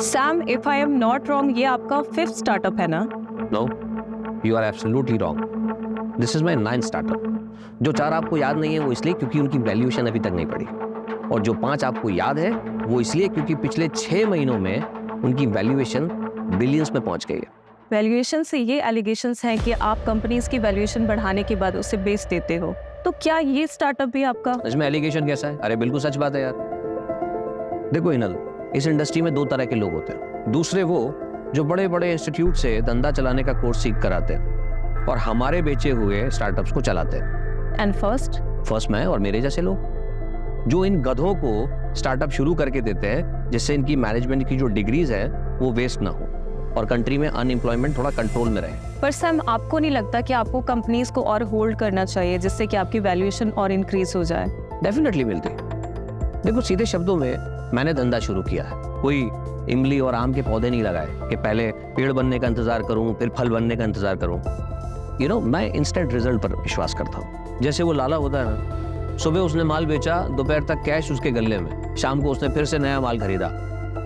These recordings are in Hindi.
Sam, if I am not wrong, ये आपका 5th स्टार्टअप है ना? No, you are absolutely wrong. This is my 9th startup. जो 4 आपको याद नहीं है वो इसलिए क्योंकि उनकी वैल्यूएशन अभी तक नहीं पड़ी, और जो 5 आपको याद है वो इसलिए क्योंकि पिछले 6 महीनों में उनकी वैल्यूएशन बिलियंस में पहुंच गई है। वैल्यूएशन से ये एलिगेशंस हैं कि आप कंपनीज की वैल्यूएशन बढ़ाने के बाद उसे बेच देते हो, तो क्या ये स्टार्टअप भी आपका? इसमें एलिगेशन कैसा है? अरे बिल्कुल सच बात है यार। देखो इनल, इस इंडस्ट्री में 2 तरह के लोग होते हैं। दूसरे वो जो बड़े बड़े इंस्टीट्यूट से धंधा चलाने का कोर्स सीख कर आते हैं और हमारे बेचे हुए स्टार्टअप्स को चलाते हैं। एंड फर्स्ट मैं और मेरे जैसे लोग जो इन गधों को स्टार्टअप शुरू करके देते हैं जिससे इनकी मैनेजमेंट की जो डिग्रीज है वो वेस्ट ना हो और कंट्री में अनएम्प्लॉयमेंट थोड़ा कंट्रोल में रहे। पर सैम, आपको नहीं लगता कि आपको कंपनीज को और होल्ड करना चाहिए जिससे कि आपकी वैल्यूएशन और इंक्रीज हो जाए? डेफिनेटली मिलती। देखो सीधे शब्दों में मैंने धंधा शुरू किया है, कोई इमली और आम के पौधे नहीं लगाए कि पहले पेड़ बनने का इंतजार करूं फिर फल बनने का इंतजार करूं। मैं इंस्टेंट रिजल्ट पर विश्वास करता हूं। जैसे वो लाला होता है ना, सुबह उसने माल बेचा, दोपहर तक कैश उसके गले में, शाम को उसने फिर से नया माल खरीदा।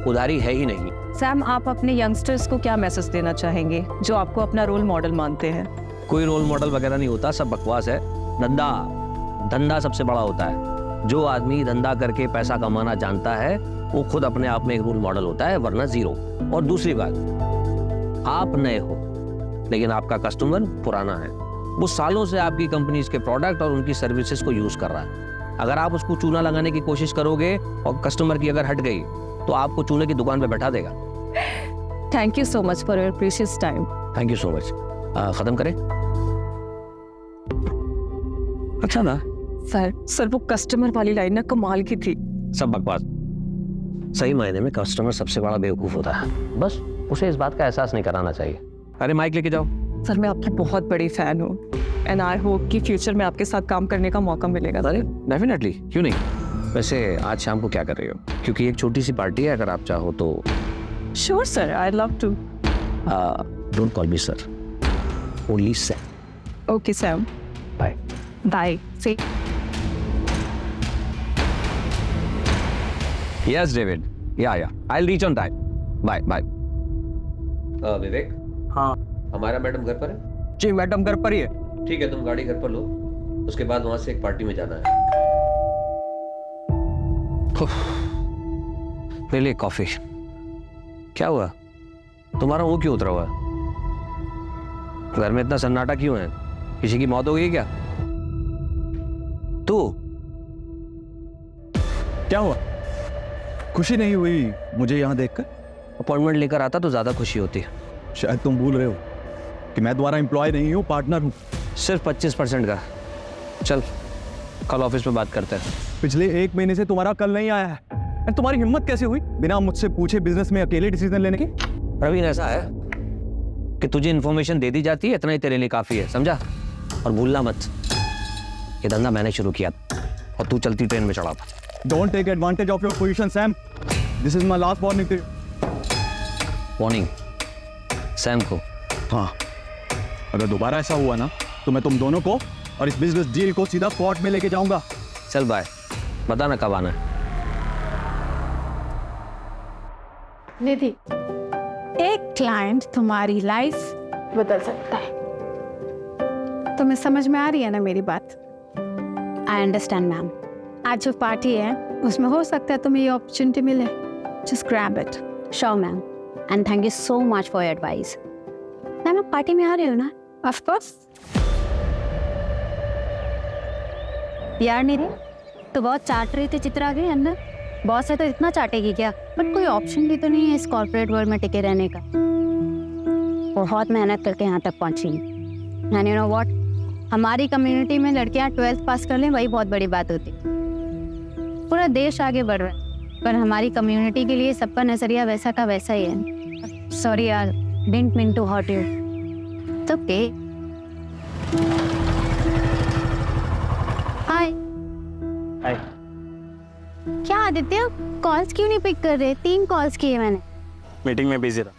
उधारी है ही नहीं। सैम, आप अपने यंगस्टर्स को क्या मैसेज देना चाहेंगे जो आपको अपना रोल मॉडल मानते हैं? कोई रोल मॉडल वगैरह नहीं होता, सब बकवास है। धंधा सबसे बड़ा होता है। जो आदमी धंधा करके पैसा कमाना जानता है वो खुद अपने आप में एक रोल मॉडल होता है, वरना जीरो। और दूसरी बात, आप नए हो लेकिन आपका कस्टमर पुराना है। वो सालों से आपकी कंपनीज के प्रोडक्ट और उनकी सर्विसेज को यूज कर रहा है। अगर आप उसको चूना लगाने की कोशिश करोगे और कस्टमर की अगर हट गई तो आपको चूने की दुकान पे बैठा देगा। Thank you so much for your precious time. Thank you so much. खत्म करें? अच्छा ना सर वो कस्टमर वाली लाइन ना कमाल की थी। सब बकवास। सही मायने में कस्टमर सबसे बड़ा बेवकूफ होता है, बस उसे इस बात का एहसास नहीं कराना चाहिए। अरे माइक लेके जाओ। सर मैं आपकी बहुत बड़ी फैन हूँ एंड आई होप कि फ्यूचर में आपके साथ काम करने का मौका मिलेगा। अरे डेफिनेटली, क्यों नहीं। वैसे आज शाम को क्या कर रही हो? क्योंकि एक छोटी सी पार्टी है, अगर आप चाहो तो। Sure sir, I love to. Don't call me sir, only Sam. Okay Sam, bye bye. See yes David, yeah I will reach on time. Bye bye. Vivek, हाँ हमारा मैडम घर पर है? जी मैडम घर पर ही है। ठीक है, तुम गाड़ी घर पर लो, उसके बाद वहां से एक पार्टी में जाना है। ले ले कॉफी। क्या हुआ, तुम्हारा मुंह क्यों उतरा हुआ है? घर में इतना सन्नाटा क्यों है? किसी की मौत हो गई क्या? तू क्या हुआ? खुशी नहीं हुई मुझे यहाँ देखकर? अपॉइंटमेंट लेकर आता तो ज्यादा खुशी होती। शायद तुम भूल रहे हो कि मैं तुम्हारा एम्प्लॉय नहीं हूँ, पार्टनर हूँ। सिर्फ 25% का। चल कल ऑफिस में बात करते हैं। पिछले 1 महीने से तुम्हारा कल नहीं आया है। और तुम्हारी हिम्मत कैसे हुई बिना मुझसे पूछे बिजनेस में अकेले डिसीजन लेने की? प्रवीण, ऐसा है कि तुझे इन्फॉर्मेशन दे दी जाती है, इतना ही तेरे लिए काफी है, समझा? और भूलना मत, ये धंधा मैंने शुरू किया और तू चलती ट्रेन में चढ़ा था। Don't take advantage of your position Sam, this is my last warning to you. Warning Sam को? हाँ, अगर दोबारा ऐसा हुआ ना तो मैं तुम दोनों को और इस बिजनेस डील को सीधा कोर्ट में लेके जाऊंगा। चल बाय, बता ना कब आना है। निधि, एक क्लाइंट तुम्हारी लाइफ बदल सकता है। तुम्हें समझ में आ रही है ना मेरी बात? I understand ma'am. आज जो पार्टी है उसमें हो सकता है तुम्हें ये अपॉर्चुनिटी मिले। Just grab it. Sure ma'am, and thank you so much for your advice. Ma'am आप पार्टी में आ रहे हो ना? Of course. यार निधि, तो बहुत चाट रही थी चित्रा के अंदर। बॉस है तो इतना चाटेगी क्या? बट कोई ऑप्शन भी तो नहीं है इस कॉर्पोरेट वर्ल्ड में टिके रहने का। बहुत मेहनत करके यहाँ तक पहुँची। एंड यू नो व्हाट, हमारी कम्युनिटी में लड़कियाँ 12th पास कर लें वही बहुत बड़ी बात होती। पूरा देश आगे बढ़ रहा है पर हमारी कम्युनिटी के लिए सबका नजरिया वैसा का वैसा ही है। सॉरी यार, didn't mean to hurt you. तो ओके। हाय। हाय। क्या आदित्य, कॉल्स क्यों नहीं पिक कर रहे? 3 कॉल्स किए मैंने। मीटिंग में बिजी था।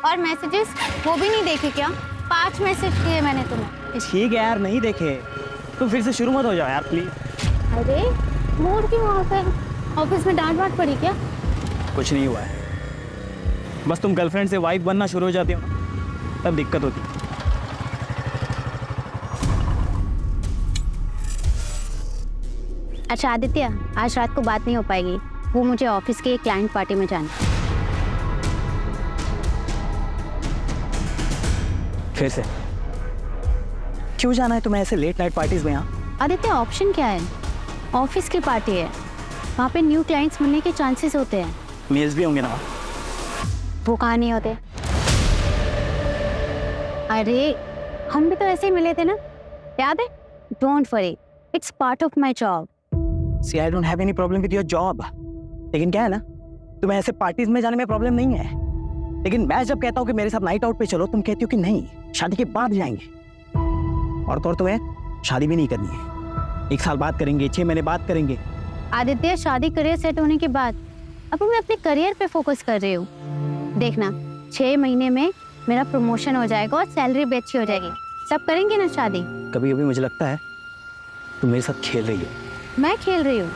और मैसेजेस वो भी नहीं देखे क्या? 5 मैसेज किए मैंने तुम्हें। ठीक है यार, नहीं देखे। तुम फिर से शुरू मत हो जाओ यार प्लीज। अरे मूड क्यों ऑफ है? ऑफिस में डांट वाट पड़ी क्या? कुछ नहीं हुआ है, बस तुम गर्लफ्रेंड से वाइफ बनना शुरू हो जाती हो ना, तब दिक्कत होती है। अच्छा आदित्य, आज रात को बात नहीं हो पाएगी, वो मुझे ऑफिस के एक क्लाइंट पार्टी में जाना है। फिर से क्यों जाना है तुम्हें ऐसे लेट नाइट पार्टीज में? यहाँ आदित्य ऑप्शन क्या है? ऑफिस की पार्टी है, वहाँ पे न्यू क्लाइंट्स मिलने के चांसेस होते हैं। मेल्स भी होंगे ना? वो कहाँ नहीं होते? अरे हम भी तो ऐसे ही मिले थे ना, याद है? Don't worry, it's part of my job. See I don't have any problem with your job, लेकिन क्या है ना, तुम्हें ऐसे पार्टीज में जाने में प्रॉब्लम नहीं है, लेकिन मैं जब कहता हूँ कि मेरे साथ नाइट आउट पे चलो, तुम कहती हो कि नहीं, शादी के बाद जाएंगे। और तो और तुम्हें शादी भी नहीं करनी है, 1 साल बाद करेंगे, 6 महीने बाद करेंगे। आदित्य शादी करियर सेट होने के बाद अब मैं अपने करियर पे फोकस कर रही हूँ। देखना 6 महीने में मेरा प्रमोशन हो जाएगा और सैलरी भी अच्छी हो जाएगी, सब करेंगे ना शादी। कभी कभी मुझे लगता है तुम मेरे साथ खेल रही हो। मैं खेल रही हूँ?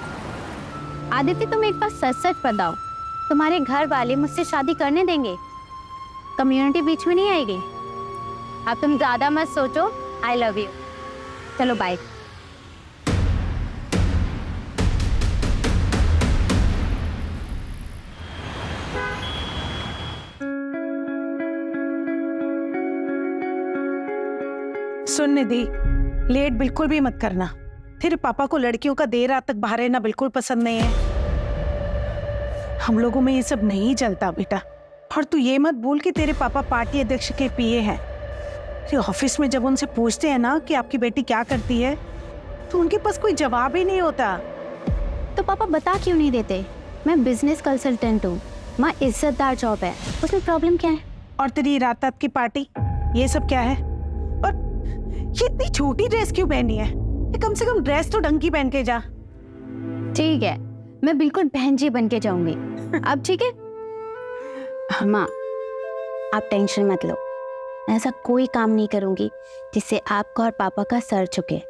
आदित्य तुम एक बार सच सच बताओ, तुम्हारे घर वाले मुझसे शादी करने देंगे? कम्युनिटी बीच में नहीं आएगी? अब तुम ज्यादा मत सोचो, आई लव यू। चलो बाय। सुन निधि, लेट बिल्कुल भी मत करना। तेरे पापा को लड़कियों का देर रात तक बाहर रहना बिल्कुल पसंद नहीं है। हम लोगों में ये सब नहीं चलता बेटा। और तू ये मत भूल कि तेरे पापा पार्टी अध्यक्ष के पीए हैं। तेरे ऑफिस में जब उनसे पूछते हैं ना कि आपकी बेटी क्या करती है, तो उनके पास कोई जवाब ही नहीं होता। तो पापा बता क्यों नहीं देते? मैं बिजनेस कंसल्टेंट हूँ, माँ इज्जतदार जॉब है, उसमें प्रॉब्लम क्या है? और तेरी रात रात की पार्टी, ये सब क्या है? और ये इतनी छोटी ड्रेस क्यों पहनी है? कम से कम ड्रेस तो ढंग की पहन के जा। ठीक है, मैं बिल्कुल बहन जी बन के जाऊंगी। अब ठीक है माँ, आप टेंशन मत लो, ऐसा कोई काम नहीं करूंगी जिससे आपका और पापा का सर झुके।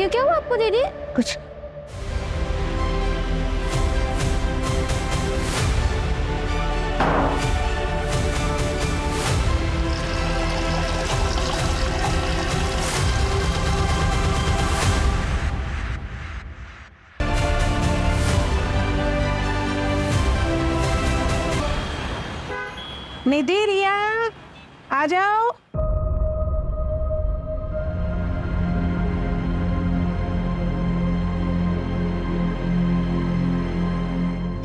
क्या हुआ आपको दीदी? कुछ निधि, रिया आ जाओ।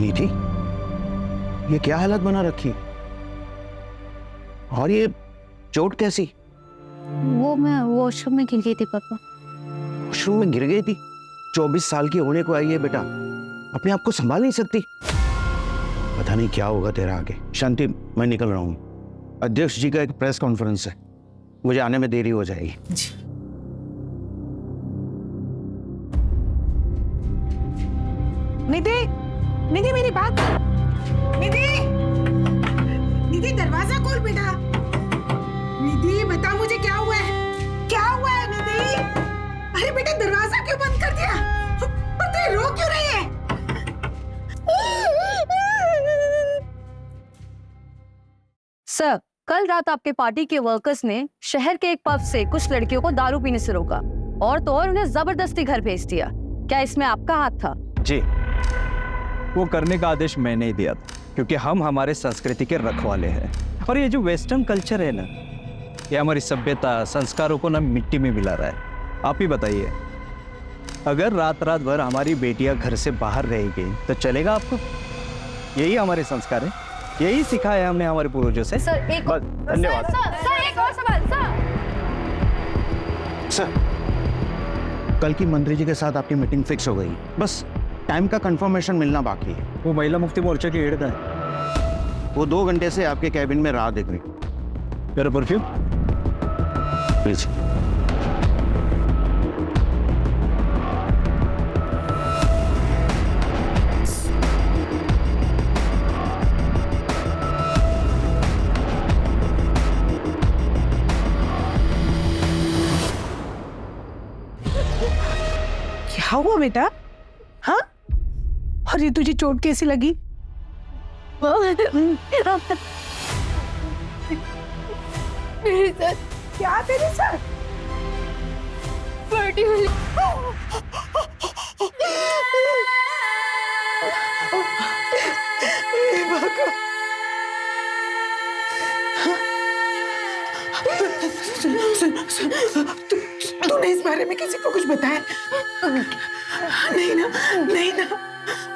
निधि, ये क्या हालत बना रखी? और ये चोट कैसी? वो मैं वॉशरूम में गिर गई थी पापा। वॉशरूम में गिर गई थी? 24 साल की होने को आई है बेटा, अपने आप को संभाल नहीं सकती? पता नहीं क्या होगा तेरा आगे। शांति, मैं निकल रहा हूँ, अध्यक्ष जी का एक प्रेस कॉन्फ्रेंस है, मुझे आने में देरी हो जाएगी। निधि, निधि मेरी बात। निधि, निधि दरवाजा खोल बेटा। निधि बता मुझे क्या हुआ है? क्या हुआ है निधि? अरे बेटा दरवाजा क्यों बंद कर दिया? और तू रो क्यों रही है? सर, कल रात आपके पार्टी के वर्कर्स ने शहर के एक पब से कुछ लड़कियों को दारू पीने से रोका और तो और उन्हें जबरदस्ती घर भेज दिया। क्या इसमें आपका हाथ था? जी, वो करने का आदेश मैंने ही दिया था, क्योंकि हम हमारे संस्कृति के रखवाले हैं। और ये जो वेस्टर्न कल्चर है ना, ये हमारी सभ्यता संस्कारों को ना मिट्टी में मिला रहा है। आप ही बताइए, अगर रात रात भर हमारी बेटियां घर से बाहर रहेगी तो चलेगा आपको? यही हमारे संस्कार है, यही सिखाया हमने हमारे पूर्वजों से। सर एक बस, धन्यवाद। सर एक और सवाल सर, कल की मंत्री जी के साथ आपकी मीटिंग फिक्स हो गई, बस टाइम का कंफर्मेशन मिलना बाकी है। वो महिला मुक्ति मोर्चा की हेड है, वो 2 घंटे से आपके कैबिन में राह देख रही। मेरा परफ्यूम प्लीज। क्या हुआ बेटा? हाँ, और ये तुझे चोट कैसी लगी? क्या तेरे साथ? तूने इस बारे में किसी को कुछ बताया? नहीं ना, नहीं ना,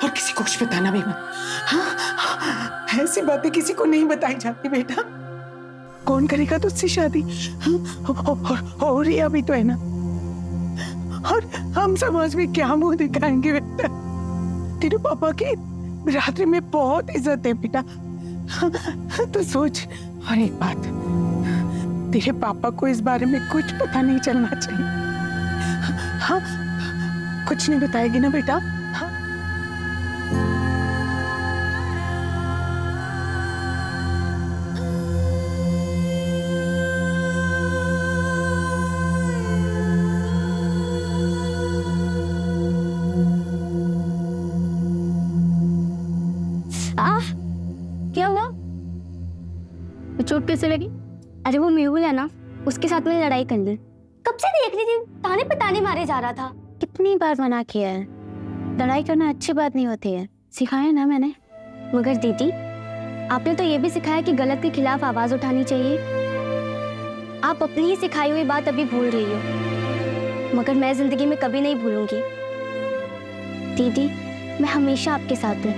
और किसी को कुछ बताना भी मत। हाँ, ऐसी बातें किसी को नहीं बताई जाती बेटा। कौन करेगा तुझसे शादी? और ये अभी तो है ना, और हम समाज में क्या मुंह दिखाएंगे बेटा? तेरे पापा की रात्रि में बहुत इज्जत है बेटा। तो सोच, और एक बात, तेरे पापा को इस बारे में कुछ पता नहीं चलना चाहिए। हाँ, कुछ नहीं बताएगी ना बेटा? हाँ? क्या हुआ? चोट कैसे लगी? अरे वो मेहुल है ना, उसके साथ में लड़ाई कर ली। कब से देख रही थी, ताने पे ताने मारे जा रहा था। कितनी बार मना किया है, लड़ाई करना अच्छी बात नहीं होती है, सिखाया ना मैंने। मगर दीदी, आपने तो ये भी सिखाया कि गलत के खिलाफ आवाज उठानी चाहिए। आप अपनी ही सिखाई हुई बात अभी भूल रही हो, मगर मैं जिंदगी में कभी नहीं भूलूंगी। दीदी, मैं हमेशा आपके साथ हूँ।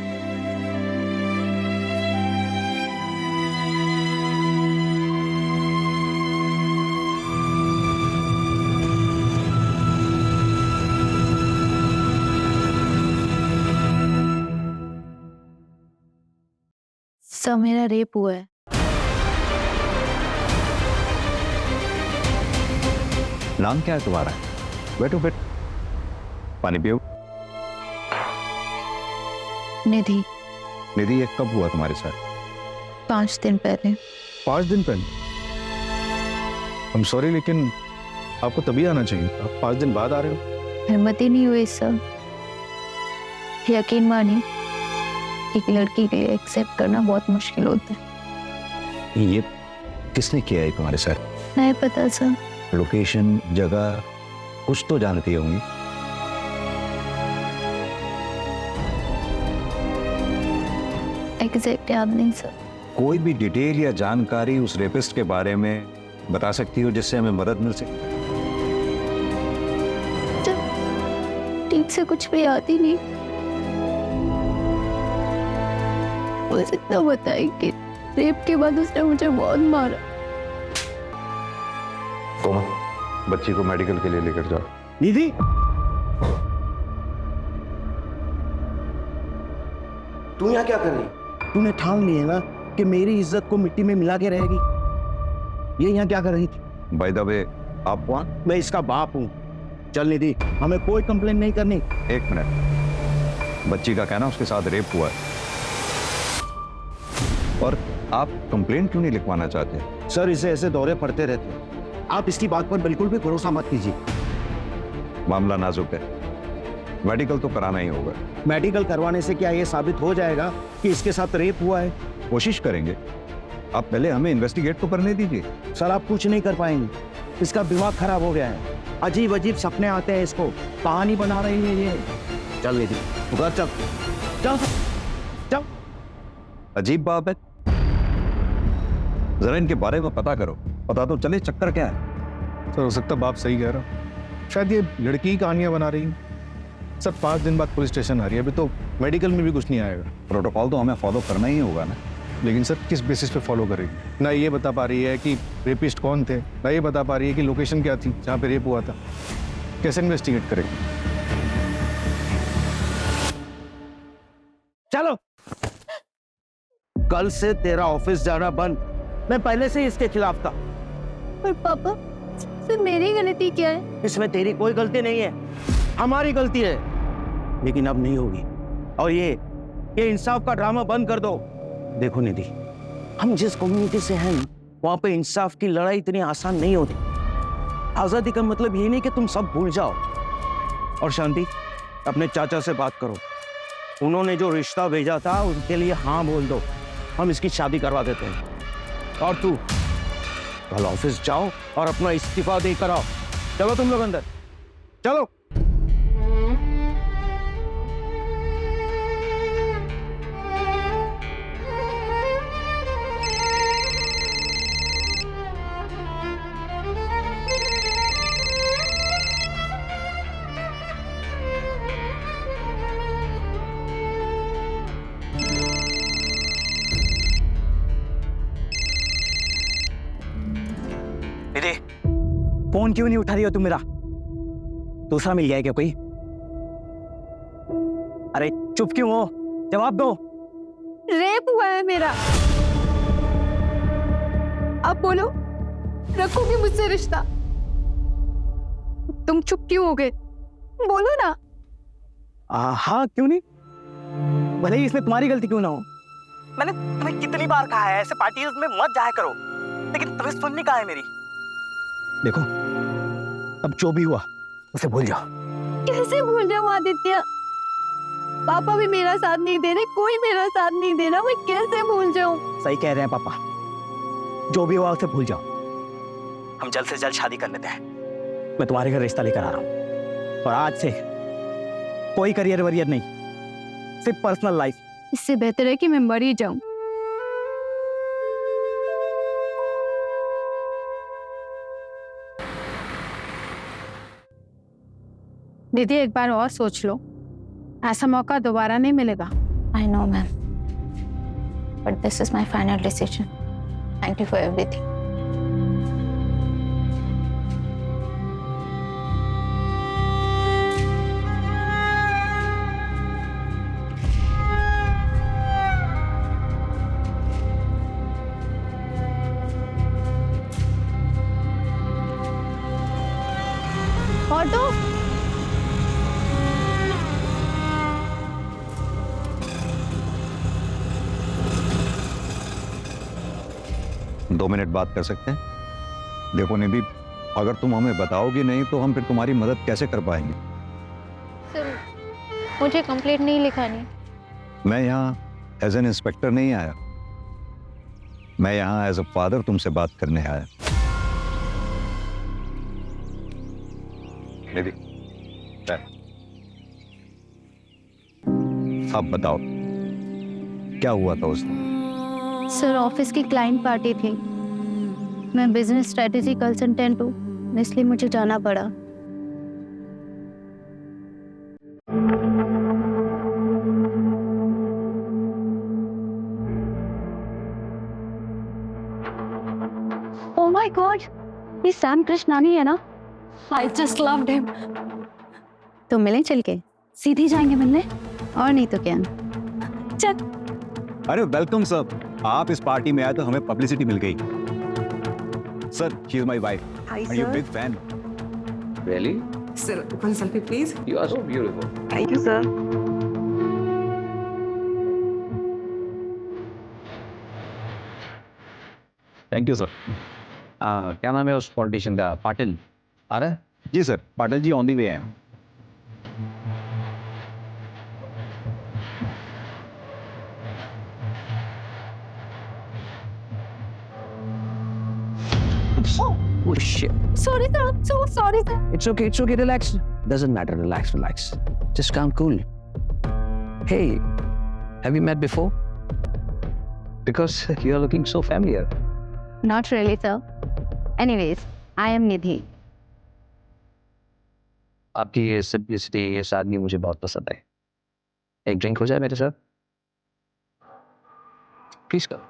सर, मेरा रेप हुआ है। नाम क्या है तुम्हारा? बैठो बैठो, पानी पियो। निधि। निधि, ये कब हुआ तुम्हारे साथ? 5 दिन पहले। 5 दिन पहले? I'm sorry, लेकिन आपको तभी आना चाहिए, आप 5 दिन बाद आ रहे हो। हिम्मत ही नहीं हुई सर। यकीन मानिए, एक लड़की के लिए एक्सेप्ट करना बहुत मुश्किल होता है। ये किसने किया है तुम्हारे साथ? नहीं पता सर। लोकेशन, जगह कुछ तो जानती होंगी। एग्जैक्ट याद नहीं सर। कोई भी डिटेल या जानकारी उस रेपिस्ट के बारे में बता सकती हो जिससे हमें मदद मिल सके? ठीक से कुछ भी याद ही नहीं, बस इतना बताया कि रेप के बाद उसने मुझे बहुत मारा। कोमल, बच्ची को मेडिकल के लिए लेकर जाओ। निधि, तू यहाँ क्या कर रही? तूने ठान ली है ना कि मेरी इज्जत को मिट्टी में मिला के रहेगी। ये यहाँ क्या कर रही थी? बाय द वे, आप कौन? मैं इसका बाप हूँ। चल निधि, हमें कोई कंप्लेन नहीं करनी। 1 मिनट, बच्ची का कहना उसके साथ रेप हुआ है, और आप कंप्लेन क्यों नहीं लिखवाना चाहते? सर, इसे ऐसे दौरे पड़ते रहते हैं, आप इसकी बात पर बिल्कुल भी भरोसा मत कीजिए। मामला नाजुक है, मेडिकल तो कराना ही होगा। मेडिकल करवाने से क्या ये साबित हो जाएगा कि इसके साथ रेप हुआ है? कोशिश करेंगे, आप पहले हमें इन्वेस्टिगेट तो करने दीजिए। सर, आप कुछ नहीं कर पाएंगे, इसका दिमाग खराब हो गया है, अजीब अजीब सपने आते हैं इसको, कहानी बना रही है ये। चल निधि, घर चल चल चल। अजीब बात है, जरा इनके बारे में पता करो, पता तो चले चक्कर क्या है। सर, हो सकता बाप सही कह रहा हूँ, शायद ये लड़की की कहानियां बना रही है। सर 5 दिन बाद पुलिस स्टेशन आ रही है, अभी तो मेडिकल में भी कुछ नहीं आएगा। प्रोटोकॉल तो हमें फॉलो करना ही होगा ना। लेकिन सर किस बेसिस पे फॉलो करेगी? ना ये बता पा रही है कि रेपिस्ट कौन थे, ना ये बता पा रही है कि लोकेशन क्या थी जहाँ पे रेप हुआ था। कैसे इन्वेस्टिगेट करेगी? चलो, कल से तेरा ऑफिस जाना बंद। मैं पहले से ही इसके खिलाफ था। पर पापा, सिर्फ मेरी गलती क्या है? इसमें तेरी कोई गलती नहीं है, हमारी गलती है। लेकिन अब नहीं होगी। और ये इंसाफ का ड्रामा बंद कर दो। देखो निधि, हम जिस कम्युनिटी से हैं वहां पे इंसाफ की लड़ाई इतनी आसान नहीं होती। आजादी का मतलब ये नहीं कि तुम सब भूल जाओ। और शांति, अपने चाचा से बात करो। उन्होंने जो रिश्ता भेजा था उनके लिए हाँ बोल दो, हम इसकी शादी करवा देते हैं। और तू कल ऑफिस जाओ और अपना इस्तीफा देकर आओ। चलो तुम लोग अंदर, चलो। दीदी, फोन क्यों नहीं उठा रही हो तुम मेरा? दूसरा मिल गया क्या कोई? अरे चुप क्यों हो? जवाब दो। रेप हुआ है मेरा। अब बोलो, रखोगे मुझसे रिश्ता? तुम चुप क्यों हो गए? बोलो ना। हाँ, क्यों नहीं? भले ही इसमें तुम्हारी गलती क्यों ना हो। मैंने तुम्हें कितनी बार कहा है ऐसे पार्टीज में मत जाया करो, लेकिन तुम्हें सुननी कहाँ है मेरी? देखो, अब जो भी हुआ उसे भूल जाओ। कैसे भूल जाऊं आदित्य? पापा भी मेरा साथ नहीं दे रहे, कोई मेरा साथ नहीं दे रहा, मैं कैसे भूल जाऊं? सही कह रहे हैं पापा, जो भी हुआ उसे भूल जाओ। हम जल्द से जल्द शादी कर लेते हैं। मैं तुम्हारे घर रिश्ता लेकर आ रहा हूँ, और आज से कोई करियर वरियर नहीं, सिर्फ पर्सनल लाइफ। इससे बेहतर है कि मैं मर ही जाऊं। दीदी, एक बार और सोच लो, ऐसा मौका दोबारा नहीं मिलेगा। I know, ma'am. But this is my final decision. Thank you for everything. और दो। दो मिनट बात कर सकते हैं? देखो निधि, अगर तुम हमें बताओगी नहीं तो हम फिर तुम्हारी मदद कैसे कर पाएंगे? सर, मुझे कंप्लेंट नहीं लिखानी। मैं यहाँ एज एन इंस्पेक्टर नहीं आया, मैं यहाँ एज अ फादर तुमसे बात करने आया। निधि, अब बताओ क्या हुआ था उस दिन? सर, ऑफिस की क्लाइंट पार्टी थी। मैं बिजनेस स्ट्रेटेजी कंसल्टेंट हूँ, इसलिए मुझे जाना पड़ा। Oh my God, ये सैम कृष्णानी है ना? I just loved him. तो मिलें चल के? सीधे जाएंगे मिलने, और नहीं तो क्या। चल। अरे वेलकम सर, आप इस पार्टी में आए तो हमें पब्लिसिटी मिल गई। Sir, she is my wife. Are you big fan? Really? Sir, one selfie, please. You are so beautiful. Thank you, sir. Thank you sir. क्या नाम है उस पॉलिटिशियन का? पाटिल आ रहा है? जी sir, Patil ji on the way हैं। Oh shit. Sorry sir, I'm so sorry sir. It's okay, relax. Doesn't matter, relax. Just calm, cool. Hey, have you met before? Because you are looking so familiar. Not really, sir. Anyways, I am Nidhi. आपकी ये सिंप्लिसिटी, ये सादगी मुझे बहुत पसंद है। एक ड्रिंक हो जाए मेरे साथ? प्लीज करो।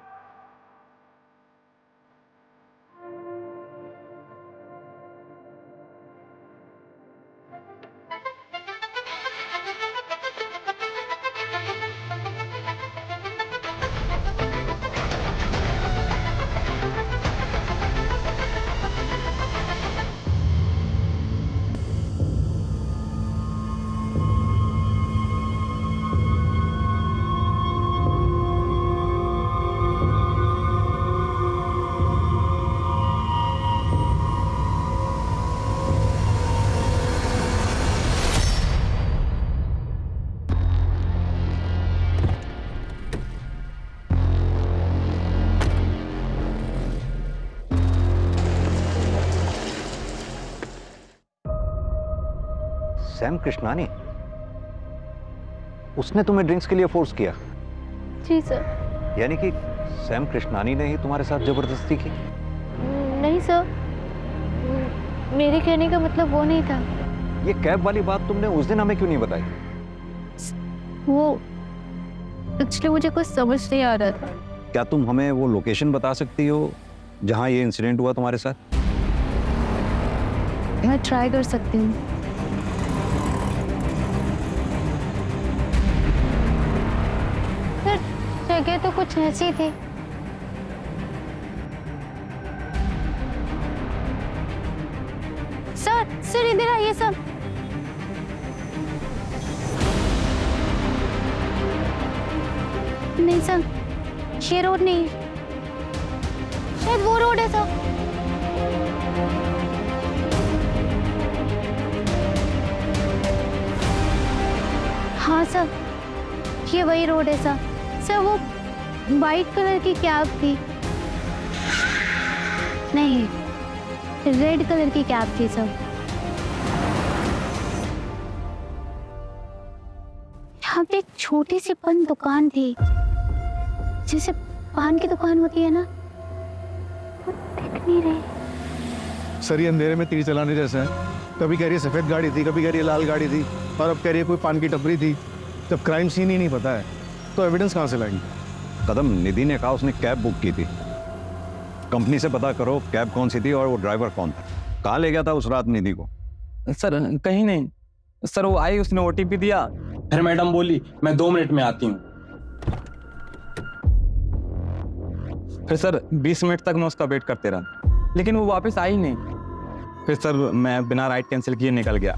सैम कृष्णानी, उसने तुम्हें ड्रिंक्स के लिए फोर्स किया? जी सर। यानी कि सैम कृष्णानी ने ही तुम्हारे साथ जबरदस्ती की? नहीं सर, मेरे कहने का मतलब वो नहीं था। ये कैब वाली बात तुमने उस दिन हमें क्यों नहीं बताई? वो एक्चुअली मुझे कुछ समझ नहीं आ रहा था। क्या तुम हमें वो लोकेशन बता सकती हो जहां ये इंसिडेंट हुआ तुम्हारे साथ? मैं ट्राई कर सकती हूँ। जगह तो कुछ ऐसी थी। सर इधर आइए सर। नहीं सर, ये रोड नहीं है, शायद वो रोड है सर। हाँ सर, ये वही रोड है सर। सर वो वाइट कलर की कैब थी। नहीं, रेड कलर की कैब थी सर। यहाँ पे एक छोटी सी पान दुकान थी, जैसे पान की दुकान होती है ना, वो दिख नहीं रही। सर ये अंधेरे में तीर चलाने जैसा है। कभी कह रही है सफेद गाड़ी थी, कभी कह रही है लाल गाड़ी थी, और अब कह रही है कोई पान की टपरी थी। जब क्राइम सीन ही नहीं पता है तो एविडेंस कहाँ से लाएंगे? कदम, निधि ने कहा उसने कैब बुक की थी। कंपनी से पता करो कैब कौन सी थी और वो ड्राइवर कौन था। कहाँ ले गया था उस रात निधि को? सर कहीं नहीं सर, वो आई, उसने ओटीपी दिया, फिर मैडम बोली मैं 2 मिनट में आती हूँ। फिर सर 20 मिनट तक मैं उसका वेट करते रहा, लेकिन वो वापस आई नहीं। फिर सर मैं बिना राइड कैंसिल किए निकल गया,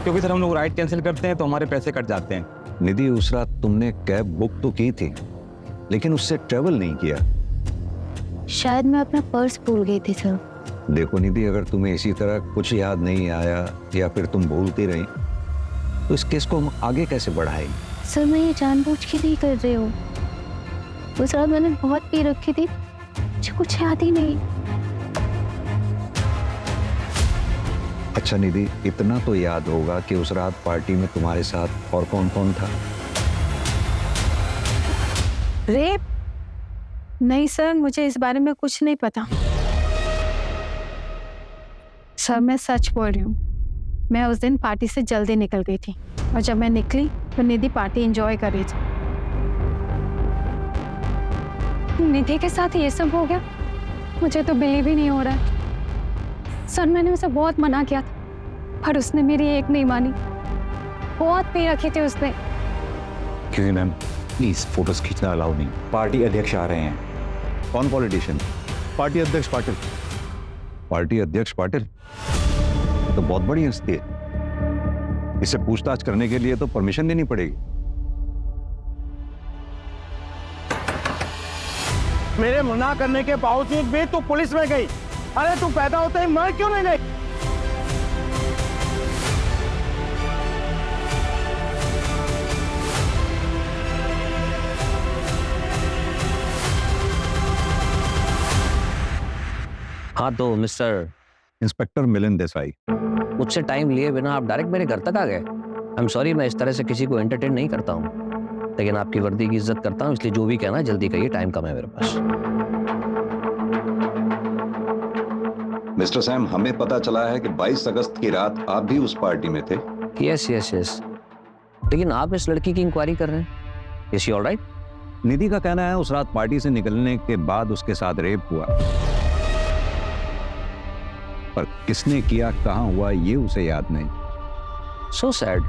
क्योंकि सर हम लोग राइड कैंसिल करते हैं तो हमारे पैसे कट जाते हैं। निधि, उस रात तुमने कैब बुक तो की थी लेकिन उससे ट्रेवल नहीं किया। शायद मैं अपना पर्स भूल गई थी सर। देखो निधि, अगर तुम्हें इसी तरह कुछ याद नहीं आया या फिर तुम भूलती रही तो इस केस को हम आगे कैसे बढ़ाएंगे? सर मैं ये जानबूझ के नहीं कर रही हूँ। उस रात मैंने बहुत पी रखी थी, मुझे कुछ याद ही नहीं। अच्छा निधि, इतना तो याद होगा कि उस रात पार्टी में तुम्हारे साथ और कौन कौन था? रेप? नहीं सर, मुझे इस बारे में कुछ नहीं पता। सर मैं सच बोल रही हूँ, मैं उस दिन पार्टी से जल्दी निकल गई थी, और जब मैं निकली तो निधि पार्टी एंजॉय कर रही थी। निधि के साथ ये सब हो गया, मुझे तो बिलीव ही नहीं हो रहा है। सर मैंने उसे बहुत मना किया था, पर उसने मेरी एक नहीं मानी। बहुत पी रखी थी उसने। क्यों मैम, प्लीज फोटोज खींचना अलाउ नहीं। पार्टी अध्यक्ष आ रहे हैं। कौन पॉलिटिशियन? पार्टी अध्यक्ष पाटिल। पार्टी अध्यक्ष पाटिल तो बहुत बड़ी हस्ती है, इससे पूछताछ करने के लिए तो परमिशन लेनी पड़ेगी। मेरे मना करने के बावजूद भी तू पुलिस में गई। अरे तू पैदा होते ही मर क्यों नहीं गई? हाँ तो मिस्टर इंस्पेक्टर मिलिंद देसाई। मुझसे टाइम लिए बिना आप डायरेक्ट मेरे घर तक आ गए। आई एम सॉरी, मैं इस तरह से किसी को एंटरटेन नहीं करता हूँ, लेकिन आपकी वर्दी की इज्जत करता हूँ, इसलिए जो भी कहना है जल्दी कहिए, टाइम कम है मेरे पास। मिस्टर सैम, हमें पता चला है कि 22 अगस्त की रात आप भी उस पार्टी में थे। यस यस यस, लेकिन आप इस लड़की की इंक्वायरी कर रहे हैं। Is she alright? निधि का कहना है उस रात पार्टी से निकलने के बाद उसके साथ रेप हुआ, पर किसने किया, कहां हुआ, ये उसे याद नहीं। So sad.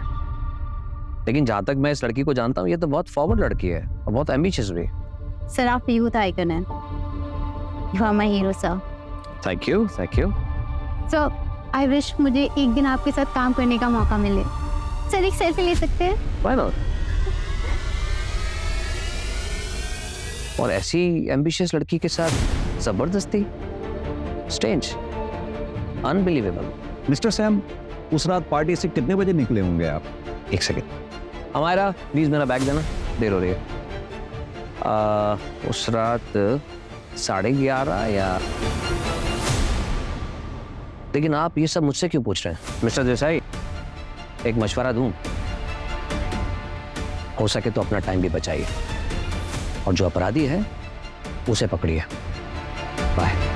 लेकिन जहां तक मैं इस लड़की को जानता हूँ, ये तो बहुत फॉरवर्ड लड़की है और बहुत एम्बिशियस भी। सर आप यूथ आइकन हैं, you are my hero sir. Thank you thank you. Sir I wish मुझे एक दिन आपके साथ काम करने का मौका मिले। सर एक सेल्फी ले सकते हैं? Why not? और ऐसी एम्बिशियस लड़की के साथ जबरदस्ती, स्ट्रेंज, अनबिलीवेबल। मिस्टर सैम, उस रात पार्टी से कितने बजे निकले होंगे आप? एक सेकेंड, हमारा प्लीज मेरा बैग देना, देर हो रही है। उस रात 11:30 या, लेकिन आप ये सब मुझसे क्यों पूछ रहे हैं? मिस्टर देसाई, एक मशवरा दूं, हो सके तो अपना टाइम भी बचाइए और जो अपराधी है उसे पकड़िए। बाय।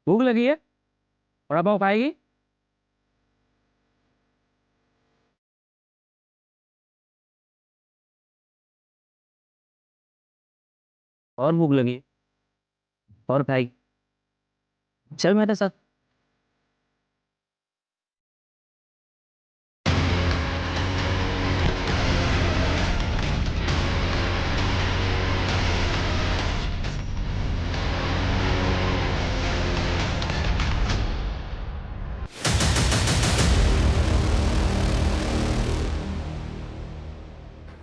भूख लगी है? वड़ा पाव खाएगी? और भूख लगी है? और खाएगी? चल मेरे साथ।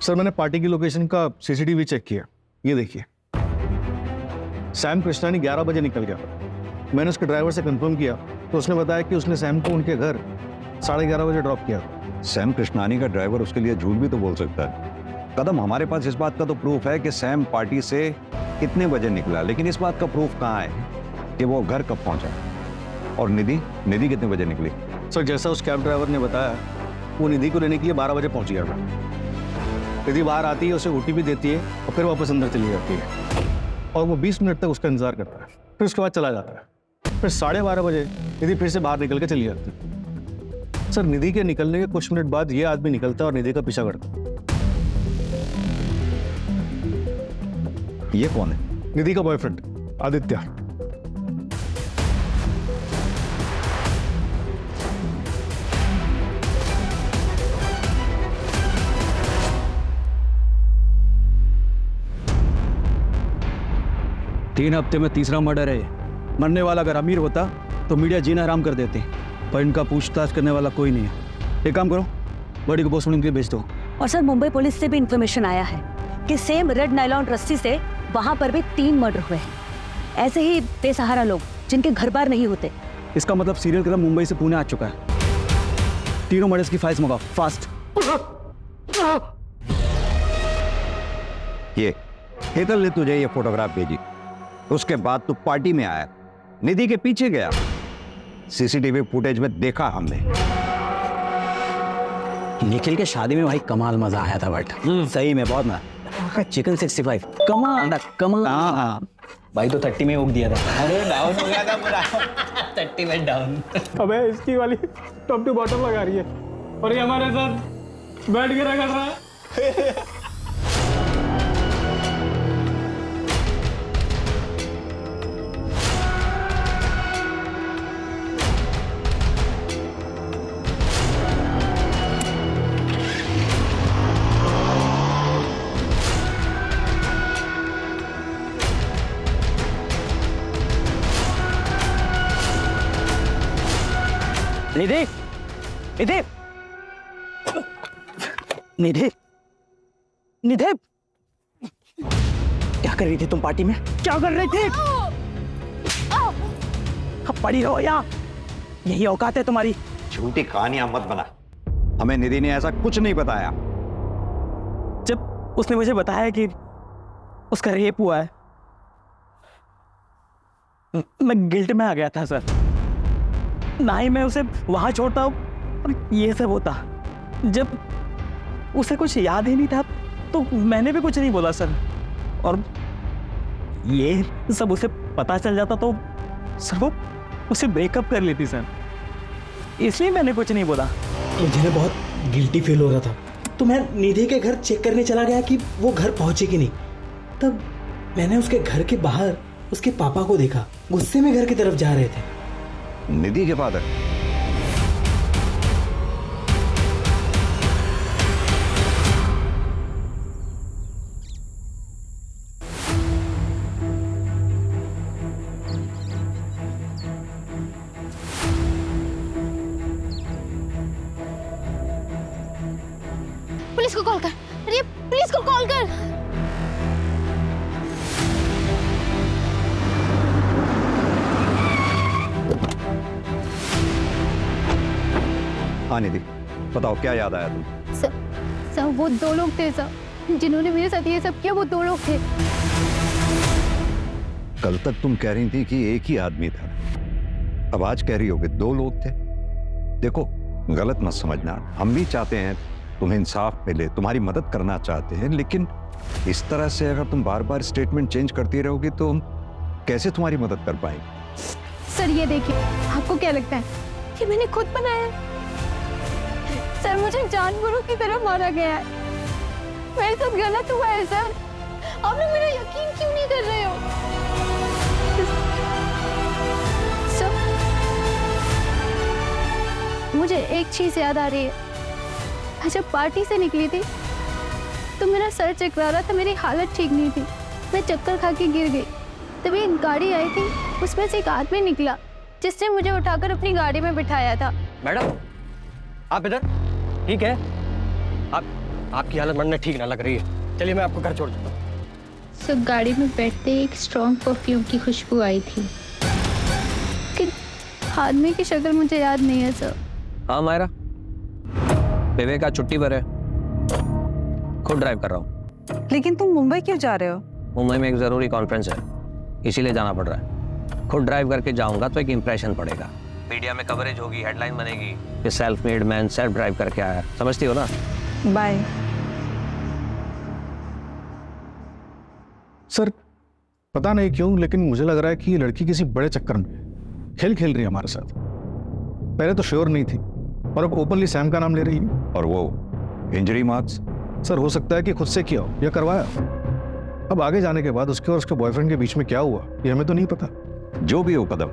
सर मैंने पार्टी की लोकेशन का सीसीटीवी चेक किया, ये देखिए। सैम कृष्णानी 11 बजे निकल गया। मैंने उसके ड्राइवर से कंफर्म किया तो उसने बताया कि उसने सैम को उनके घर 11:30 बजे ड्रॉप किया। सैम कृष्णानी का ड्राइवर उसके लिए झूठ भी तो बोल सकता है। कदम, हमारे पास इस बात का तो प्रूफ है कि सैम पार्टी से कितने बजे निकला, लेकिन इस बात का प्रूफ कहाँ है कि वो घर कब पहुंचा। और निधि कितने बजे निकली? सर जैसा उस कैब ड्राइवर ने बताया, वो निधि को लेने के लिए 12 बजे पहुंच गया था। निधि बाहर आती है, उसे ओटीपी देती है और फिर वापस अंदर चली जाती है और वो 20 मिनट तक उसका इंतजार करता है, फिर उसके बाद चला जाता है। फिर 12:30 बजे निधि फिर से बाहर निकल के चली जाती है। सर निधि के निकलने के कुछ मिनट बाद ये आदमी निकलता है और निधि का पीछा करता है। ये कौन है? निधि का बॉयफ्रेंड आदित्य। तीन हफ्ते में तीसरा मर्डर है। मरने वाला अगर अमीर होता तो मीडिया जीना आराम कर देते, पर इनका पूछताछ करने वाला कोई नहीं है। एक काम करो, बॉडी को पोस्टमार्टम के लिए भेज दो। और सर मुंबई पुलिस से भी इंफॉर्मेशन आया है कि सेम रेड नायलॉन रस्सी से वहां पर भी 3 मर्डर हुए हैं। ऐसे ही बेसहारा लोग जिनके घर बार नहीं होते। इसका मतलब सीरियल किलर मुंबई से पुणे आ चुका है। तीनों मर्डर्स की फाइल्स मंगाओ फास्ट। ये हेतल ने तुझे ये फोटोग्राफ भेजी, उसके बाद तू पार्टी में आया, निधि के पीछे गया। सीसीटीवी फुटेज में देखा हमने। निखिल के शादी में भाई कमाल मजा आया था, बट सही में बहुत मजा। चिकन 65 कमाल कमाल। हाँ भाई तो 30 में उग दिया था। अरे डाउन हो गया था पूरा 30 में डाउन। अबे इसकी वाली टॉप टू बॉटम लगा रही है और ये हमारे साथ बैठ के रखा रहा है। निधि, निधि, निधि, निधि, क्या कर रही थी तुम पार्टी में? क्या कर रही थी? अब पड़ी रहो यहाँ, यही औकात है तुम्हारी। झूठी कहानियां मत बना, हमें निधि ने ऐसा कुछ नहीं बताया। जब उसने मुझे बताया कि उसका रेप हुआ है, मैं गिल्ट में आ गया था सर। ना ही मैं उसे वहां छोड़ता हूँ और ये सब होता। जब उसे कुछ याद ही नहीं था तो मैंने भी कुछ नहीं बोला सर। और ये सब उसे पता चल जाता तो सर वो उसे ब्रेकअप कर लेती सर, इसलिए मैंने कुछ नहीं बोला। मुझे ना बहुत गिल्टी फील हो रहा था, तो मैं निधि के घर चेक करने चला गया कि वो घर पहुंचे कि नहीं। तब मैंने उसके घर के बाहर उसके पापा को देखा, गुस्से में घर की तरफ जा रहे थे। निधि के फादर? पुलिस को कॉल कर, अरे पुलिस को कॉल कर। हाँ निधि, बताओ क्या याद आया तुम? सर वो 2 लोग थे सर, जिन्होंने मेरे साथ ये सब किया। वो 2 लोग थे। कल तक तुम कह रही थी कि एक ही आदमी था, अब आज कह रही हो कि 2 लोग थे। देखो, गलत मत समझना, हम भी चाहते हैं तुम्हें इंसाफ मिले, तुम्हारी मदद करना चाहते हैं, लेकिन इस तरह से अगर तुम बार बार स्टेटमेंट चेंज करती रहोगी तो हम कैसे तुम्हारी मदद कर पाएंगे? सर ये देखिए, आपको क्या लगता है कि मैंने खुद बनाया? सर मुझे जानवरों की तरह मारा गया है, मेरे साथ गलत हुआ है सर। आप लोग मेरा यकीन क्यों नहीं कर रहे हो? सर मुझे एक चीज याद आ रही है। मैं जब पार्टी से निकली थी तो मेरा सर चकरा रहा था, मेरी हालत ठीक नहीं थी, मैं चक्कर खा के गिर गई। तभी एक गाड़ी आई थी, उसमें से एक आदमी निकला जिसने मुझे उठाकर अपनी गाड़ी में बिठाया था। मैडम आप इधर? ठीक है, आपकी हालत मन में ठीक ना लग रही है, चलिए मैं आपको घर छोड़ देता हूँ। सब गाड़ी में बैठते एक स्ट्रॉन्ग परफ्यूम की खुशबू आई थी, कि आदमी की शक्ल मुझे याद नहीं है सर। हाँ मायरा, विवेक आज छुट्टी पर है, खुद ड्राइव कर रहा हूँ। लेकिन तुम मुंबई क्यों जा रहे हो? मुंबई में एक जरूरी कॉन्फ्रेंस है, इसीलिए जाना पड़ रहा है। खुद ड्राइव करके जाऊंगा तो एक इंप्रेशन पड़ेगा, मीडिया में कवरेज होगी, हेडलाइन बनेगी कि self made man self drive करके आया। समझती हो ना? बाय। सर पता नहीं क्यों, लेकिन मुझे लग रहा है कि ये लड़की किसी बड़े चक्कर में खेल रही है हमारे साथ। पहले तो श्योर नहीं थी और अब ओपनली सैम का नाम ले रही है। और वो इंजरी मार्क्स? सर हो सकता है कि खुद से किया हो या करवाया हो। अब आगे जाने के बाद उसके और उसके बॉयफ्रेंड के बीच में क्या हुआ ये हमें तो नहीं पता। जो भी हो कदम,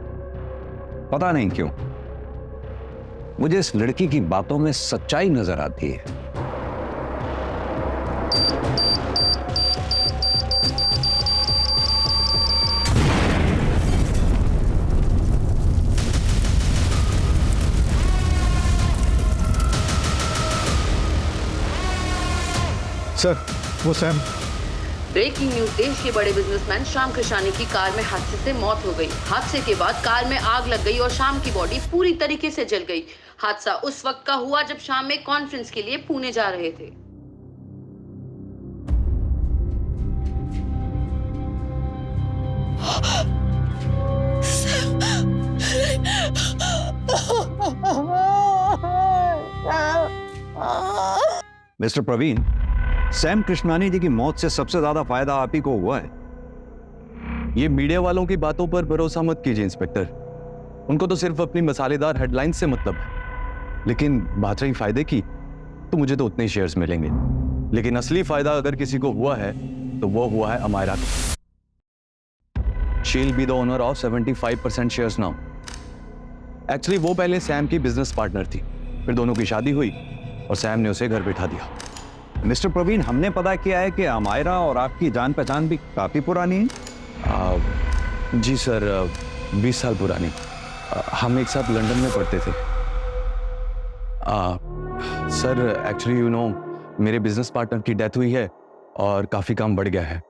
पता नहीं क्यों मुझे इस लड़की की बातों में सच्चाई नजर आती है। सर वो सैम। ब्रेकिंग न्यूज, देश के बड़े बिजनेसमैन श्याम कृष्णानी की कार में हादसे से मौत हो गई। हादसे के बाद कार में आग लग गई और श्याम की बॉडी पूरी तरीके से जल गई। हादसा उस वक्त का हुआ जब श्याम एक कॉन्फ्रेंस के लिए पुणे जा रहे थे। मिस्टर प्रवीण, सैम कृष्णानी जी की मौत से सबसे ज्यादा फायदा आप ही को हुआ है। ये मीडिया वालों की बातों पर भरोसा मत कीजिए इंस्पेक्टर, उनको तो सिर्फ अपनी मसालेदार हेडलाइन से मतलब है। लेकिन बात रही फायदे की, तो मुझे तो उतने ही शेयर्स मिलेंगे। लेकिन असली फायदा अगर किसी को हुआ है तो वो हुआ है अमायरा को। She will be the owner of 75% shares now. Actually वो पहले सैम की बिजनेस पार्टनर थी, फिर दोनों की शादी हुई और सैम ने उसे घर बिठा दिया। मिस्टर प्रवीण, हमने पता किया है कि अमायरा और आपकी जान पहचान भी काफी पुरानी है। जी सर, 20 साल पुरानी। हम एक साथ लंदन में पढ़ते थे। सर एक्चुअली यू नो, मेरे बिजनेस पार्टनर की डेथ हुई है और काफी काम बढ़ गया है,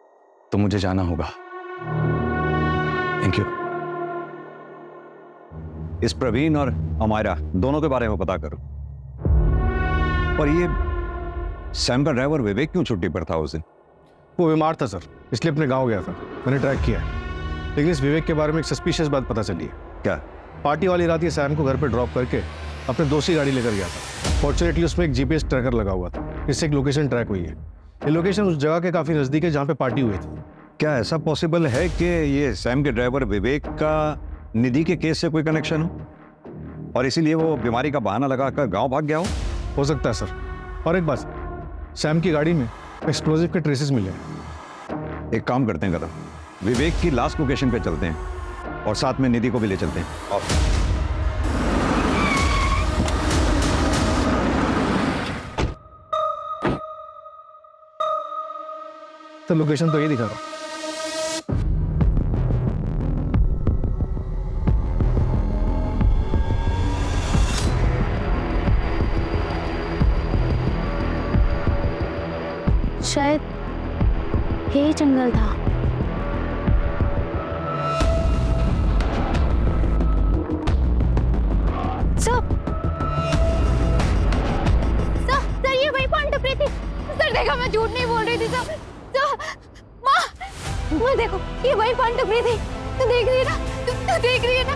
तो मुझे जाना होगा। Thank you. इस प्रवीण और अमायरा दोनों के बारे में पता करो। और ये सैम का ड्राइवर विवेक क्यों छुट्टी पर था उस दिन? वो बीमार था सर, इसलिए अपने गांव गया था। मैंने ट्रैक किया। लेकिन इस विवेक के बारे में एक सस्पिशियस बात पता चली है। क्या? पार्टी वाली रात ये सैम को घर पे ड्रॉप करके अपने दोस्त की गाड़ी लेकर गया था। फॉर्चुनेटली उसमें एक जीपीएस ट्रैकर लगा हुआ था, इससे एक लोकेशन ट्रैक हुई है। ये लोकेशन उस जगह के काफी नजदीक है जहाँ पे पार्टी हुई थी। क्या ऐसा पॉसिबल है कि ये सैम के ड्राइवर विवेक का निधि के केस से कोई कनेक्शन हो और इसीलिए वो बीमारी का बहाना लगाकर गांव भाग गया हो सकता है सर। और एक बात, सैम की गाड़ी में एक्सप्लोजिव के ट्रेसेस मिले हैं। एक काम करते हैं कदम, विवेक की लास्ट लोकेशन पे चलते हैं और साथ में निधि को भी ले चलते हैं। और तो लोकेशन तो ये दिखा रहा हूं। शायद यही जंगल था। सर ये वही पॉइंट टपरी थी। सर देखो मैं झूठ नहीं बोल रही थी सर। माँ देखो ये वही पॉइंट टपरी थी। तू देख रही है ना? तू देख रही है ना?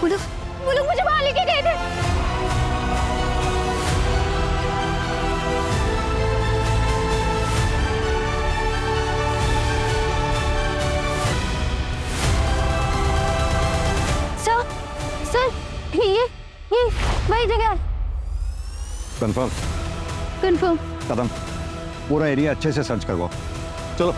वो लोग मुझे वहां लेके गए थे। सर ये वही जगह है। कंफर्म? कंफर्म। कदम, पूरा एरिया अच्छे से सर्च करवाओ। चलो।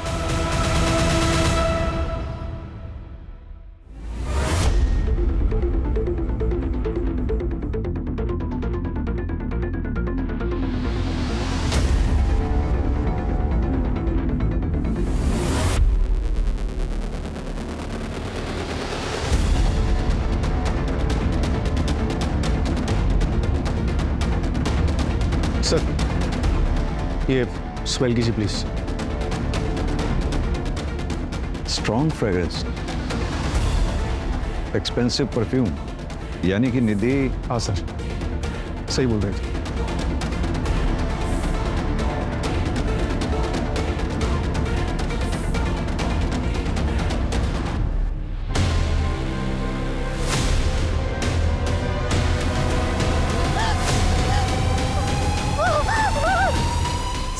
सर ये स्मेल कीजिए please. Strong fragrance, expensive perfume, यानी कि निधि। हाँ सर, सही बोल रहे थे।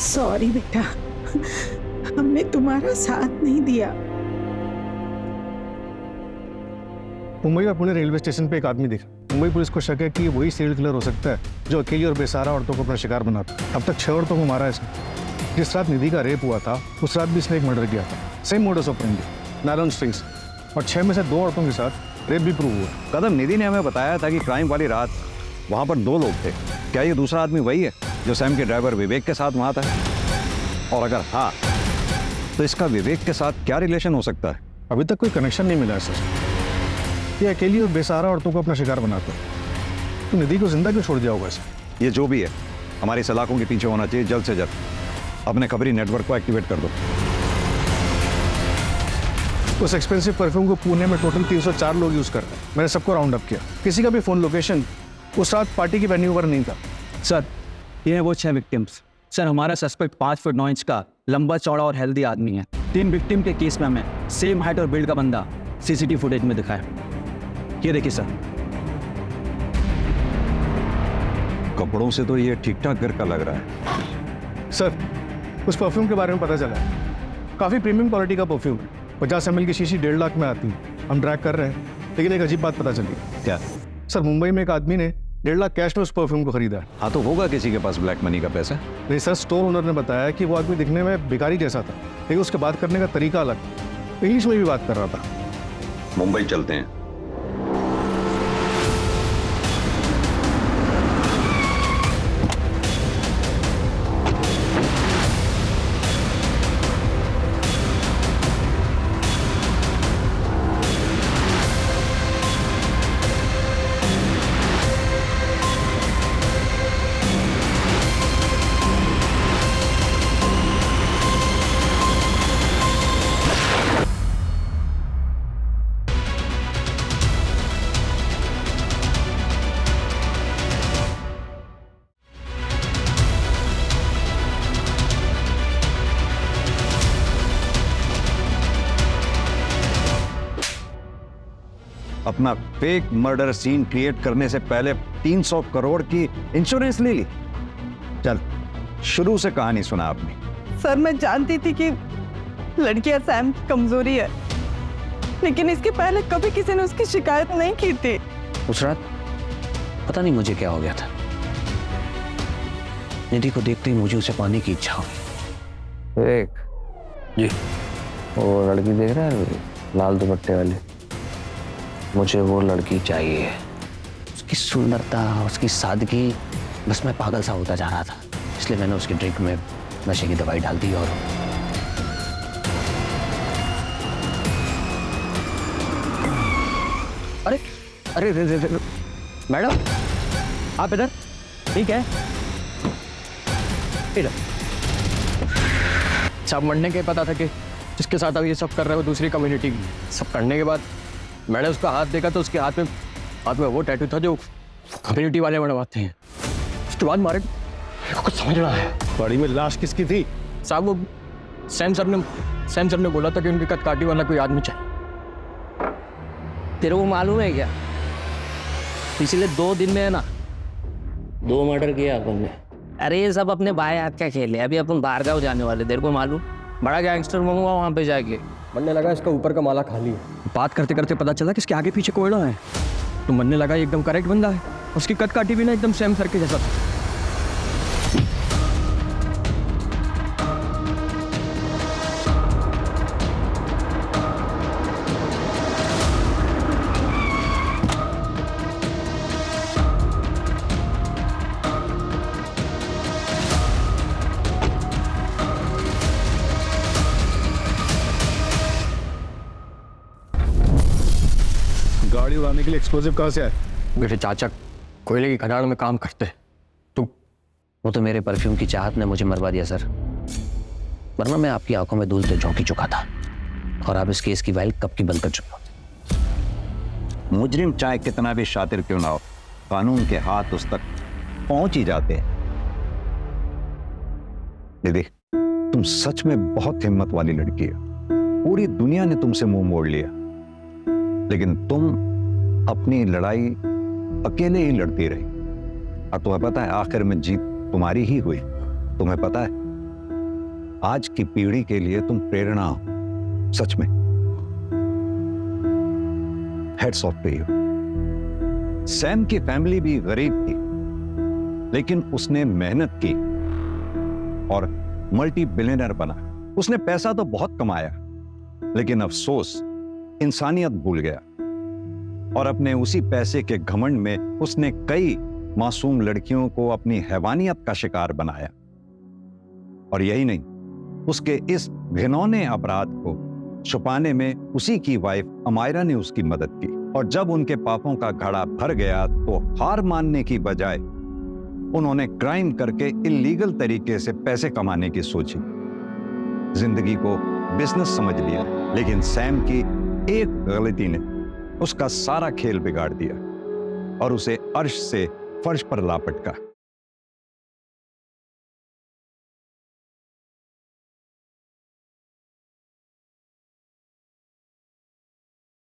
सॉरी बेटा, हमने तुम्हारा साथ नहीं दिया। मुंबई में पुणे रेलवे स्टेशन पे एक आदमी दिखा। मुंबई पुलिस को शक है कि वही सीरियल किलर हो सकता है जो अकेली और बेसहारा औरतों को अपना शिकार बनाता। अब तक 6 औरतों को मारा है इसने। जिस रात निधि का रेप हुआ था उस रात भी इसने एक मर्डर किया था। Same modus operandi, nylon strings, और 6 में से 2 औरतों के साथ रेप भी प्रूव हुआ। कदम, निधि ने हमें बताया था कि क्राइम वाली रात वहां पर 2 लोग थे। क्या ये दूसरा आदमी वही है जो सैम के ड्राइवर विवेक के साथ वहां था? और अगर हाँ, तो इसका विवेक के साथ क्या रिलेशन हो सकता है? अभी तक कोई कनेक्शन नहीं मिला है सर। ये अकेली और बेसहारा औरतों को अपना शिकार बनाता है, तो निधि को जिंदा क्यों छोड़ दिया होगा सर? ये जो भी है, हमारी सलाखों के पीछे होना चाहिए जल्द से जल्द। अपने खबरी नेटवर्क को एक्टिवेट कर दो। उस एक्सपेंसिव परफ्यूम को पुणे में टोटल 304 लोग यूज कर रहे हैं। मैंने सबको राउंड अप किया। किसी का भी फोन लोकेशन उस रात पार्टी की वेन्यू पर नहीं था। सर ये है वो 6 विक्टिम्स। सर हमारा सस्पेक्ट 5 फुट 9 इंच का लंबा चौड़ा और हेल्दी आदमी है। 3 विक्टिम के केस में हमें सेम हाइट और बिल्ड का बंदा सीसीटीवी फुटेज में दिखा है। ये देखिए सर। कपड़ों से तो ये ठीक ठाक घर का लग रहा है। सर उस परफ्यूम के बारे में पता चला है, काफ़ी प्रीमियम क्वालिटी का परफ्यूम है। 50 ml की शीशी 1.5 लाख में आती है। हम ट्रैक कर रहे हैं, लेकिन एक अजीब बात पता चली। क्या? सर मुंबई में एक आदमी ने 1.5 लाख कैश में उस परफ्यूम को खरीदा है। हाँ, तो होगा किसी के पास ब्लैक मनी का पैसा। नहीं सर, स्टोर ओनर ने बताया कि वो आदमी दिखने में भिखारी जैसा था, लेकिन उसके बात करने का तरीका अलग, इंग्लिश में भी बात कर रहा था। मुंबई चलते हैं। अपना फेक मर्डर सीन क्रिएट करने से पहले 300 करोड़ की इंश्योरेंस ले ली। चल शुरू से कहानी सुना आपने। सर मैं जानती थी कि लड़कियां सैम की कमजोरी है, लेकिन इसके पहले कभी किसी ने उसकी शिकायत नहीं की थी। उस रात पता नहीं मुझे क्या हो गया था, निधि को देखते ही मुझे उसे पाने की इच्छा हुई। एक जी वो लड़की देख रहा है लाल दुपट्टे वाली, मुझे वो लड़की चाहिए। उसकी सुंदरता, उसकी सादगी, बस मैं पागल सा होता जा रहा था, इसलिए मैंने उसकी ड्रिंक में नशे की दवाई डाल दी। और अरे अरे रे, रे, रे, रे, मैडम आप इधर? ठीक है इधर। सब मरने के पता था कि जिसके साथ अब ये सब कर रहे हो दूसरी कम्युनिटी की। सब करने के बाद मैंने उसका हाथ देखा तो उसके हाथ में वो टैटू था जो कम्युनिटी वाले बनवाते हैं। उसके बाद मारे कुछ समझ रहा है। गाड़ी में लाश किसकी थी? साहब वो सैम सर ने बोला था कि उनकी कदकाठी वाला कोई आदमी चाहिए। तेरे को मालूम है क्या, पिछले 2 दिन में है ना 2 मर्डर किया अपन ने। अरे ये सब अपने बाएं हाथ का खेल है। अभी अपन बाहर गाँव जाने वाले, तेरे को मालूम, बड़ा गैंगस्टर बनूंगा वहाँ पे जाके। बनने लगा इसका ऊपर का माला खाली है। बात करते करते पता चला कि इसके आगे पीछे कोयला है, तो बनने लगा एकदम करेक्ट बंदा है। उसकी कदकाठी भी ना एकदम सैम सर के जैसा था। गाड़ी उड़ाने के लिए एक्सप्लोजिव कहाँ से आए? मेरे चाचा कोयले की खदान में काम करते। तो वो तो मेरे परफ्यूम की चाहत ने मुझे मरवा दिया सर, वरना मैं आपकी आंखों में धूल से झोंकी चुका था और आप इस केस की फाइल कब की बंद कर चुके होते। मुजरिम चाहे कितना भी शातिर क्यों ना हो, कानून के हाथ उस तक पहुंच ही जाते हैं। दीदी तुम सच में बहुत हिम्मत वाली लड़की है। पूरी दुनिया ने तुमसे मुंह मोड़ लिया, लेकिन तुम अपनी लड़ाई अकेले ही लड़ती रही, और तुम्हें पता है आखिर में जीत तुम्हारी ही हुई। तुम्हें पता है आज की पीढ़ी के लिए तुम प्रेरणा हो, सच में। Hats off to you. Sam की फैमिली भी गरीब थी, लेकिन उसने मेहनत की और मल्टी बिलियनर बना। उसने पैसा तो बहुत कमाया, लेकिन अफसोस इंसानियत भूल गया, और अपने उसी पैसे के घमंड में उसने कई मासूम लड़कियों को अपनी हैवानियत का शिकार बनाया। और यही नहीं, उसके इस घिनौने अपराध को छुपाने में उसी की वाइफ अमायरा ने उसकी मदद की। और जब उनके पापों का घड़ा भर गया तो हार मानने की बजाय उन्होंने क्राइम करके इलीगल तरीके से पैसे कमाने की सोची। जिंदगी को बिजनेस समझ लिया, लेकिन सैम की एक गलती ने उसका सारा खेल बिगाड़ दिया और उसे अर्श से फर्श पर ला पटका।